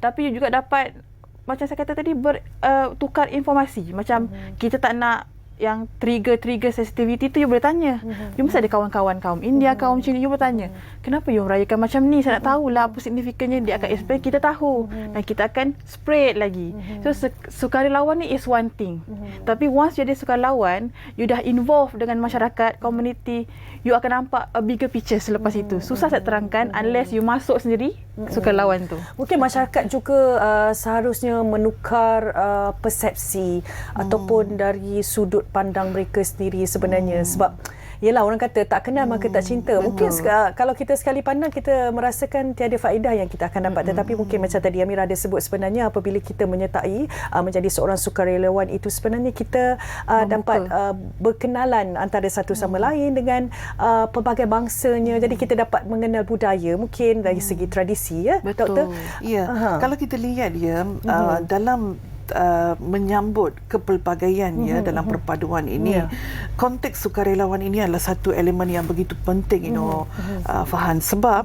tapi you juga dapat, macam saya kata tadi, bertukar informasi. Macam kita tak nak yang trigger sensitivity tu, you boleh tanya. You mesti ada kawan-kawan kaum India, kaum Cina, you boleh tanya, kenapa you merayakan macam ni? Saya nak tahulah apa signifikannya. Dia akan explain, kita tahu, dan kita akan spread lagi. So sukarelawan ni is one thing. Tapi once you ada sukarelawan, you dah involve dengan masyarakat, community, you akan nampak a bigger picture selepas itu. Susah saya terangkan unless you masuk sendiri sukarelawan tu. Mungkin masyarakat juga seharusnya menukar persepsi ataupun dari sudut pandang mereka sendiri sebenarnya. Sebab yelah, orang kata tak kenal maka tak cinta. Mungkin kalau kita sekali pandang, kita merasakan tiada faedah yang kita akan dapat. Tetapi mungkin macam tadi Amira ada sebut, sebenarnya apabila kita menyertai menjadi seorang sukarelawan itu, sebenarnya kita dapat berkenalan antara satu sama lain dengan pelbagai bangsanya. Jadi kita dapat mengenal budaya, mungkin dari segi tradisi, ya, Betul. Doktor? Ya, kalau kita lihat ya, dalam menyambut kepelbagaian ya dalam perpaduan ini, konteks sukarelawan ini adalah satu elemen yang begitu penting, Fahan. Sebab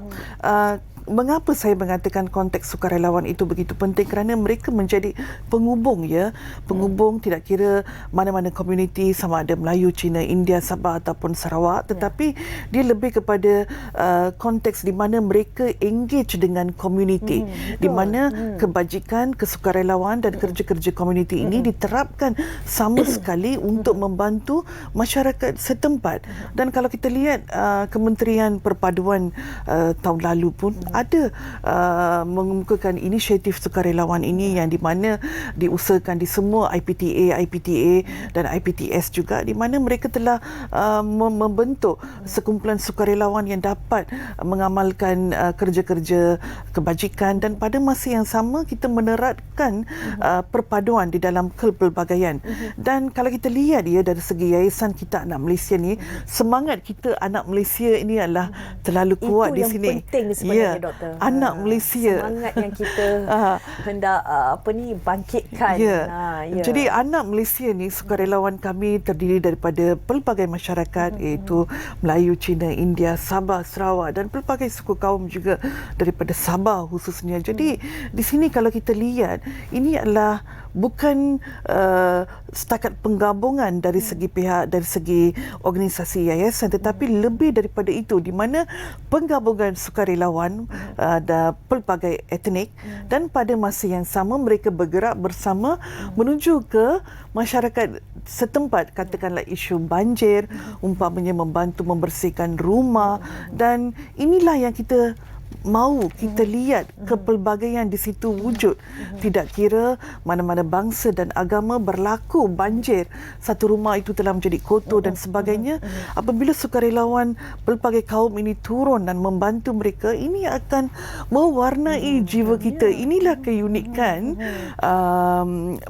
mengapa saya mengatakan konteks sukarelawan itu begitu penting? Kerana mereka menjadi penghubung, ya, penghubung tidak kira mana-mana komuniti, sama ada Melayu, Cina, India, Sabah ataupun Sarawak, tetapi dia lebih kepada konteks di mana mereka engage dengan komuniti, di mana kebajikan, kesukarelawan dan kerja-kerja komuniti ini diterapkan sama sekali untuk membantu masyarakat setempat. Dan kalau kita lihat Kementerian Perpaduan tahun lalu pun ada mengemukakan inisiatif sukarelawan ini yang di mana diusahakan di semua IPTA dan IPTS juga, di mana mereka telah membentuk sekumpulan sukarelawan yang dapat mengamalkan kerja-kerja kebajikan, dan pada masa yang sama kita menerapkan perpaduan di dalam kepelbagaian. Dan kalau kita lihat dari segi Yayasan Kita Anak Malaysia ni, semangat kita anak Malaysia ini adalah terlalu kuat di sini. Itu yang penting sebenarnya, Doktor. Anak Malaysia. Semangat yang kita hendak bangkitkan. Jadi anak Malaysia ni, sukarelawan kami terdiri daripada pelbagai masyarakat, iaitu Melayu, Cina, India, Sabah, Sarawak dan pelbagai suku kaum juga daripada Sabah khususnya. Jadi di sini kalau kita lihat, ini adalah bukan setakat penggabungan dari segi pihak, dari segi organisasi yayasan, tetapi lebih daripada itu, di mana penggabungan sukarelawan pelbagai etnik, dan pada masa yang sama mereka bergerak bersama menuju ke masyarakat setempat, katakanlah isu banjir, umpamanya membantu membersihkan rumah, dan inilah yang kita mahu kita lihat kepelbagaian di situ wujud. Tidak kira mana-mana bangsa dan agama berlaku banjir, satu rumah itu telah menjadi kotor dan sebagainya. Apabila sukarelawan pelbagai kaum ini turun dan membantu mereka, ini akan mewarnai jiwa kita. Inilah keunikan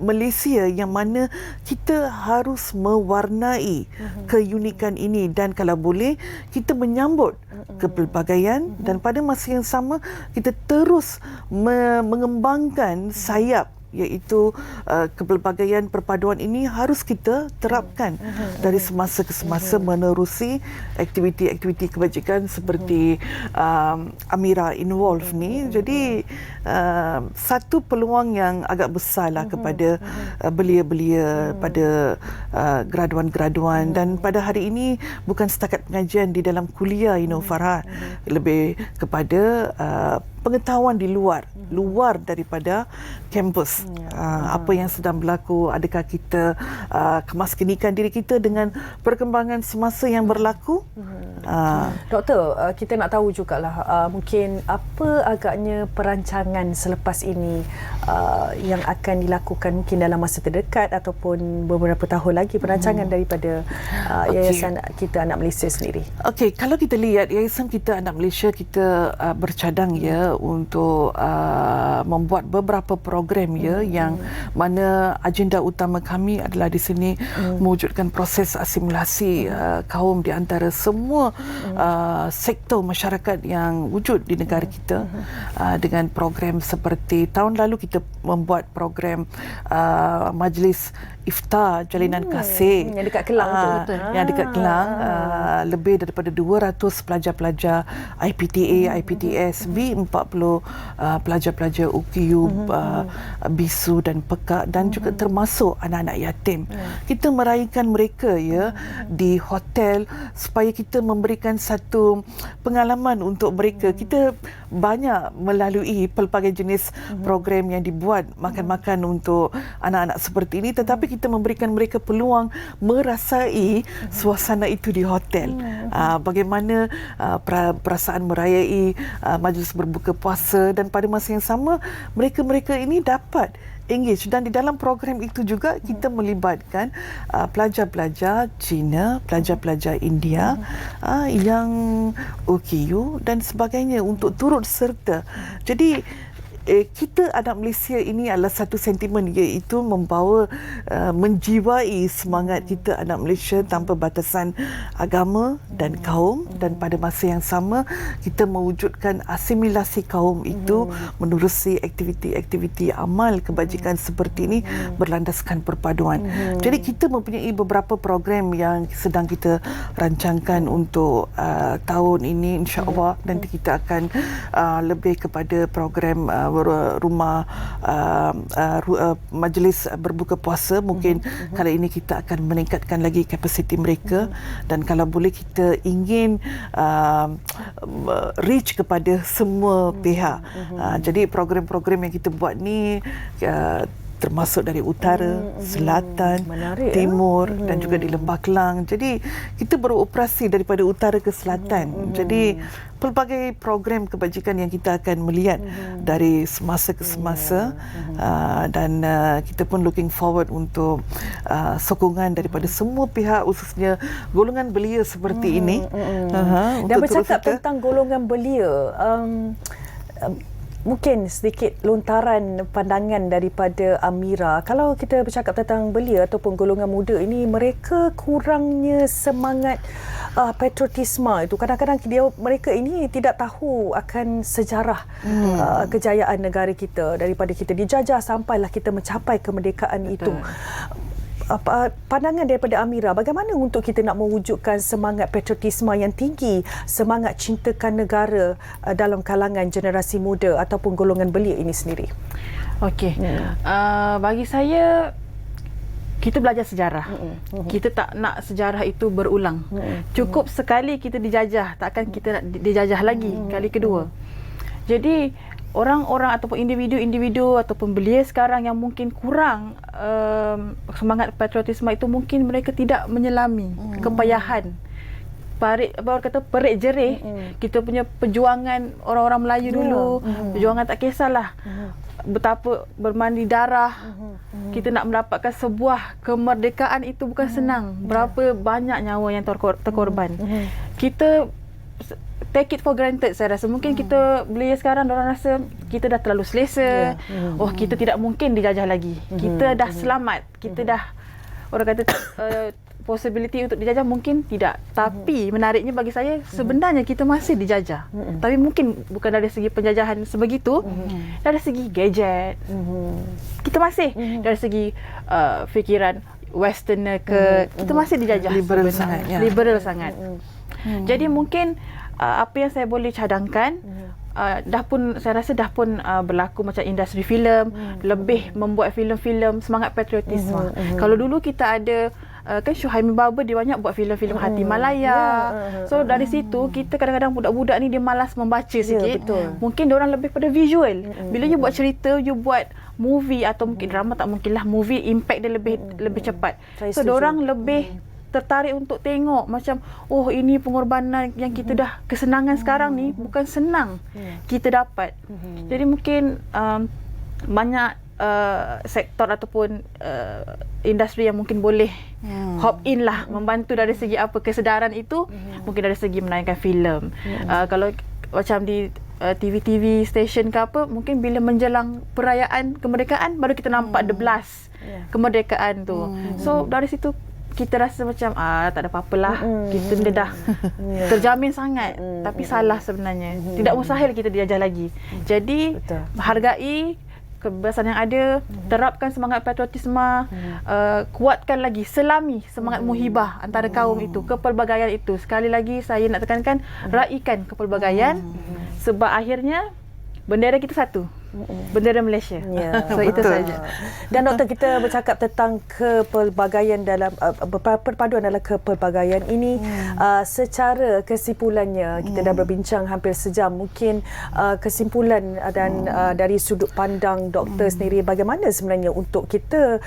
Malaysia, yang mana kita harus mewarnai keunikan ini, dan kalau boleh kita menyambut kepelbagaian, dan pada masa yang sama kita terus mengembangkan sayap, iaitu kepelbagaian perpaduan ini harus kita terapkan dari semasa ke semasa menerusi aktiviti-aktiviti kebajikan seperti Amira Involve ni. Jadi satu peluang yang agak besarlah kepada belia-belia, pada graduan-graduan, dan pada hari ini bukan setakat pengajian di dalam kuliah, Farah, lebih kepada pengetahuan di luar daripada kampus. Apa yang sedang berlaku, adakah kita kemaskinikan diri kita dengan perkembangan semasa yang berlaku? Doktor, kita nak tahu jugalah mungkin apa agaknya perancangan selepas ini yang akan dilakukan mungkin dalam masa terdekat ataupun beberapa tahun lagi, perancangan daripada Yayasan Kita Anak Malaysia sendiri. Okey, kalau kita lihat Yayasan Kita Anak Malaysia, kita bercadang untuk membuat beberapa program yang mana agenda utama kami adalah di sini mewujudkan proses asimilasi kaum di antara semua sektor masyarakat yang wujud di negara kita, dengan program seperti tahun lalu kita membuat program majlis iftar jalinan kasih yang dekat Kelang tu, betul. Yang dekat Kelang, lebih daripada 200 pelajar-pelajar IPTA, IPTS, B40 pelajar-pelajar UKU, BISU dan PEKAK, dan juga termasuk anak-anak yatim. Kita meraihkan mereka di hotel supaya kita memberikan satu pengalaman untuk mereka. Kita banyak melalui pelbagai jenis program yang dibuat makan-makan untuk anak-anak seperti ini, tetapi kita memberikan mereka peluang merasai suasana itu di hotel. Bagaimana perasaan merayai majlis berbuka puasa, dan pada masa yang sama mereka-mereka ini dapat engage, dan di dalam program itu juga kita melibatkan pelajar-pelajar Cina, pelajar-pelajar India, yang UKU dan sebagainya untuk turut serta. Jadi kita anak Malaysia ini adalah satu sentimen, iaitu membawa menjiwai semangat kita anak Malaysia tanpa batasan agama dan kaum, dan pada masa yang sama kita mewujudkan asimilasi kaum itu menerusi aktiviti-aktiviti amal kebajikan seperti ini berlandaskan perpaduan. Jadi kita mempunyai beberapa program yang sedang kita rancangkan untuk tahun ini, insya-Allah nanti kita akan lebih kepada program rumah majlis berbuka puasa. Mungkin kali ini kita akan meningkatkan lagi kapasiti mereka, dan kalau boleh kita ingin reach kepada semua pihak. Jadi program-program yang kita buat ni termasuk dari utara, selatan, Menarik, timur dan juga di Lembah Kelang. Jadi kita beroperasi daripada utara ke selatan. Jadi pelbagai program kebajikan yang kita akan melihat dari semasa ke semasa dan kita pun looking forward untuk sokongan daripada semua pihak, khususnya golongan belia seperti ini. Dan bercakap tentang golongan belia, mungkin sedikit lontaran pandangan daripada Amira. Kalau kita bercakap tentang belia ataupun golongan muda ini, mereka kurangnya semangat patriotisme itu. Kadang-kadang mereka ini tidak tahu akan sejarah kejayaan negara kita, daripada kita dijajah sampailah kita mencapai kemerdekaan itu. Pandangan daripada Amira, bagaimana untuk kita nak mewujudkan semangat patriotisme yang tinggi, semangat cintakan negara dalam kalangan generasi muda ataupun golongan belia ini sendiri? Okey. Bagi saya, kita belajar sejarah. Kita tak nak sejarah itu berulang. Cukup sekali kita dijajah, takkan kita nak dijajah lagi kali kedua. Jadi orang-orang ataupun individu-individu ataupun belia sekarang yang mungkin kurang semangat patriotisme itu, mungkin mereka tidak menyelami kepayahan perik jerih kita punya perjuangan orang-orang Melayu dulu. Perjuangan tak kisahlah betapa bermandi darah. Kita nak mendapatkan sebuah kemerdekaan itu bukan senang. Berapa banyak nyawa yang terkorban. Kita take it for granted, saya rasa. Mungkin kita belia sekarang, orang rasa kita dah terlalu selesa. Oh, kita tidak mungkin dijajah lagi. Kita dah selamat. Kita dah, orang kata possibility untuk dijajah mungkin tidak. Tapi menariknya bagi saya, sebenarnya kita masih dijajah. Tapi mungkin bukan dari segi penjajahan sebegitu, dari segi gadget. Kita masih dari segi fikiran westerner ke, kita masih dijajah. Liberal sangat. Liberal sangat. Jadi mungkin apa yang saya boleh cadangkan, saya rasa dah pun berlaku macam industri filem, lebih membuat filem-filem semangat patriotisme. Kalau dulu kita ada kan Syuhaimi Baba, dia banyak buat filem-filem Hati Malaya. So dari situ kita kadang-kadang budak-budak ni dia malas membaca sikit. Mungkin dia orang lebih pada visual. Bila you buat cerita, you buat movie atau mungkin drama, tak mungkinlah movie, impact dia lebih cepat. So dia orang lebih tertarik untuk tengok macam, oh ini pengorbanan yang kita dah, kesenangan sekarang ni bukan senang kita dapat. Jadi mungkin banyak sektor ataupun industri yang mungkin boleh hop in lah, membantu dari segi apa kesedaran itu. Mungkin dari segi menayangkan filem. Kalau macam di TV-TV station ke apa, mungkin bila menjelang perayaan kemerdekaan baru kita nampak the blast kemerdekaan tu. So dari situ kita rasa macam tak ada apa-apalah, kita ni dah terjamin sangat. Tapi salah sebenarnya. Tidak mustahil kita dijajah lagi. Jadi hargai kebebasan yang ada, terapkan semangat patriotisme, kuatkan lagi, selami semangat muhibah antara kaum itu, kepelbagaian itu. Sekali lagi saya nak tekankan, raikan kepelbagaian, sebab akhirnya bendera kita satu, bendera Malaysia. So itu saja. Dan doktor, kita bercakap tentang kepelbagaian dalam perpaduan dalam kepelbagaian ini. Secara kesimpulannya, kita dah berbincang hampir sejam. Mungkin kesimpulan dan dari sudut pandang doktor sendiri, bagaimana sebenarnya untuk kita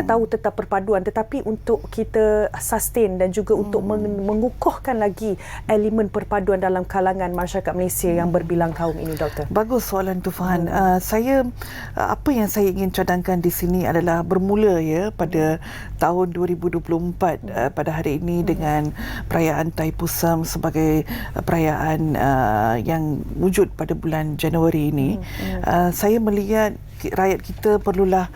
tahu tentang perpaduan, tetapi untuk kita sustain dan juga untuk mengukuhkan lagi elemen perpaduan dalam kalangan masyarakat Malaysia yang berbilang kaum ini, doktor? Bagus soalan tu, Fahan. Apa yang saya ingin cadangkan di sini adalah bermula pada tahun 2024 pada hari ini dengan perayaan Thaipusam sebagai perayaan yang wujud pada bulan Januari ini. Saya melihat rakyat kita perlulah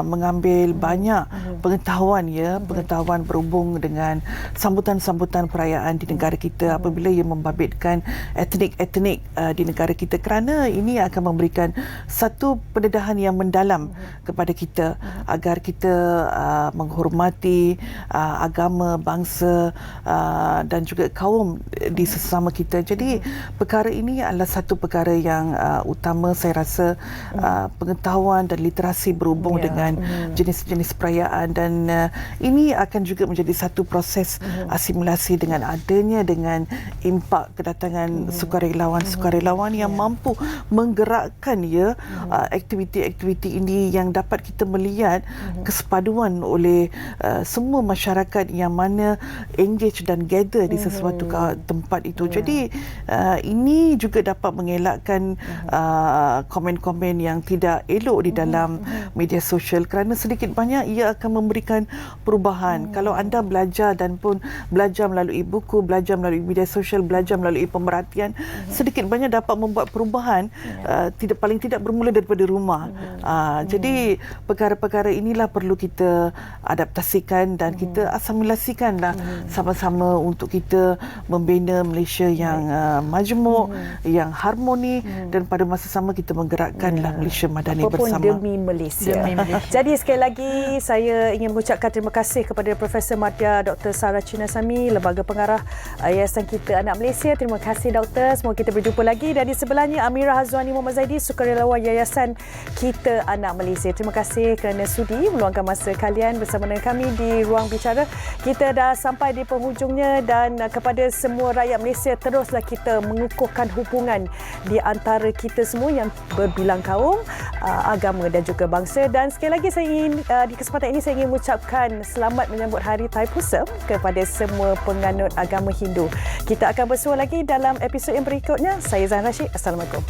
mengambil banyak pengetahuan berhubung dengan sambutan-sambutan perayaan di negara kita apabila ia membabitkan etnik-etnik di negara kita, kerana ini akan memberikan satu pendedahan yang mendalam kepada kita agar kita menghormati agama, bangsa dan juga kaum di sesama kita. Jadi perkara ini adalah satu perkara yang utama, saya rasa pengetahuan dan literasi berhubung dengan jenis-jenis perayaan, dan ini akan juga menjadi satu proses asimilasi dengan impak kedatangan sukarelawan yang mampu menggerakkan aktiviti-aktiviti ini yang dapat kita melihat kesepaduan oleh semua masyarakat yang mana engage dan gather di sesuatu tempat itu. Jadi ini juga dapat mengelakkan komen-komen yang tidak elok di dalam media sosial, kerana sedikit banyak ia akan memberikan perubahan. Kalau anda belajar melalui buku, belajar melalui media sosial, belajar melalui pemerhatian, sedikit banyak dapat membuat perubahan, paling tidak bermula daripada rumah. Jadi perkara-perkara inilah perlu kita adaptasikan dan kita asimilasikanlah sama-sama untuk kita membina Malaysia yang majmuk, yang harmoni, dan pada masa sama kita menggerakkanlah Malaysia Madani apapun bersama. demi Malaysia. Jadi sekali lagi saya ingin mengucapkan terima kasih kepada Profesor Madya Dr. Sarah Chinasamy, Lembaga Pengarah Yayasan Kita Anak Malaysia. Terima kasih Doktor. Semoga kita berjumpa lagi. Dan di sebelahnya Amira Hazwani Muhammad Zaidi, sukarelawan Yayasan Kita Anak Malaysia. Terima kasih kerana sudi meluangkan masa kalian bersama dengan kami di Ruang Bicara. Kita dah sampai di penghujungnya, dan kepada semua rakyat Malaysia, teruslah kita mengukuhkan hubungan di antara kita semua yang berbilang kaum, agama dan juga bangsa. Dan sekali lagi saya ingin di kesempatan ini saya ingin mengucapkan selamat menyambut Hari Thaipusam kepada semua penganut agama Hindu. Kita akan bersua lagi dalam episod yang berikutnya. Saya Zain Rashid. Assalamualaikum.